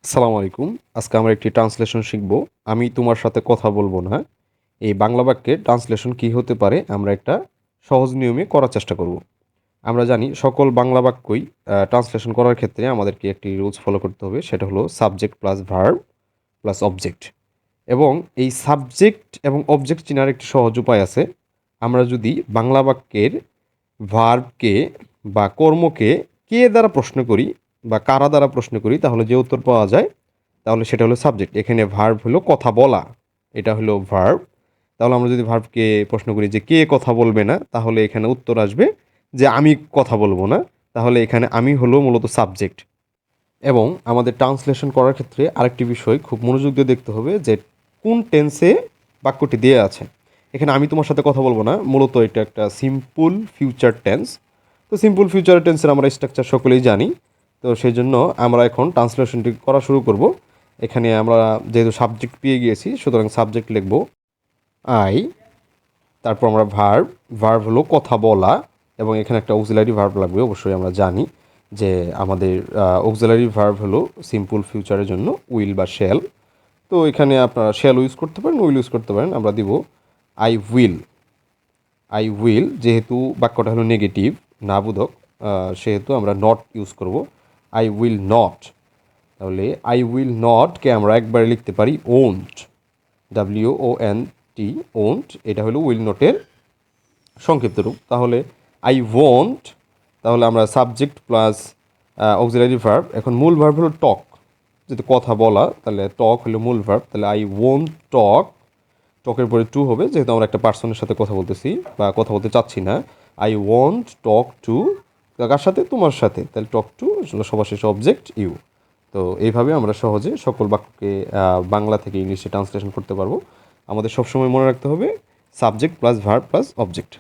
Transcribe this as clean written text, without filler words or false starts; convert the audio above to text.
আসসালামু আলাইকুম। আজকে আমরা একটি ট্রান্সলেশন শিখব। আমি তোমার সাথে কথা বলবো না। এই বাংলা বাক্যের ট্রান্সলেশন কী হতে পারে আমরা একটা সহজ নিয়মে করার চেষ্টা করব। আমরা জানি সকল বাংলা বাক্যই ট্রান্সলেশন করার ক্ষেত্রে আমাদেরকে একটি রুলস ফলো করতে হবে। সেটা হলো subject plus verb plus object. এবং এই সাবজেক্ট এবং অবজেক্ট চেনার একটি সহজ উপায় আছে। আমরা যদি বাংলা বাক্যের ভার্বকে বা কর্মকে কে দ্বারা প্রশ্ন করি বা কারা দ্বারা প্রশ্ন করি তাহলে যে উত্তর পাওয়া যায় তাহলে সেটা হলো সাবজেক্ট। এখানে ভার্ব হলো কথা বলা, এটা হলো ভার্ব। তাহলে আমরা যদি ভার্বকে প্রশ্ন করি যে কে কথা বলবে না, তাহলে এখানে উত্তর আসবে যে আমি কথা বলবো না। তাহলে এখানে আমি হলো মূলত সাবজেক্ট। এবং আমাদের ট্রান্সলেশন করার ক্ষেত্রে আরেকটি বিষয় খুব মনোযোগ দিয়ে দেখতে হবে যে কোন টেন্সে বাক্যটি দেওয়া আছে। এখানে আমি তোমার সাথে কথা বলবো না, মূলত এটা একটা সিম্পল ফিউচার টেন্স। তো সিম্পল ফিউচার টেন্সের আমরা স্ট্রাকচার সকলেই জানি। তো সেই জন্য আমরা এখন ট্রান্সলেশনটি করা শুরু করব। এখানে আমরা যেহেতু সাবজেক্ট পেয়ে গিয়েছি সুতরাং সাবজেক্ট লিখব আই, তারপর আমরা ভার্ব, ভার্ব হলো কথা বলা এবং এখানে একটা অক্সিলারি ভার্ব লাগবে অবশ্যই আমরা জানি যে আমাদের অক্সিলারি ভার্ব হলো সিম্পল ফিউচারের জন্য উইল বা শ্যাল। তো এখানে আপনারা শ্যাল ইউজ করতে পারেন, উইল ইউজ করতে পারেন। আমরা দিব আই উইল। আই উইল যেহেতু বাক্যটা হলো নেগেটিভ না বোধক, সেহেতু আমরা নট ইউজ করব। I will not. তাহলে আই উইল নটকে আমরা একবারে লিখতে পারি ওন্ট, WONT, ওন্ট। এটা হলো উইল নটের সংক্ষিপ্ত রূপ। তাহলে আই ওয়ন্ট, তাহলে আমরা সাবজেক্ট প্লাস অক্সিলারি ভার্ব। এখন মূল ভার্ব হলো টক, যেহেতু কথা বলা, তাহলে টক হলো মূল ভার্ব। তাহলে আই ওয়ন্ট টক, টকের পরে টু হবে যেহেতু আমরা একটা পার্সনের সাথে কথা বলতেছি বা কথা বলতে চাচ্ছি না। আই ওয়ন্ট টক টু, কার সাথে? তোমার সাথে। তাহলে টক টু সবার শেষে অবজেক্ট ইউ। তো এইভাবে আমরা সহজে সকল বাক্যকে বাংলা থেকে ইংলিশে ট্রান্সলেশন করতে পারবো। আমাদের সবসময় মনে রাখতে হবে subject plus verb plus object.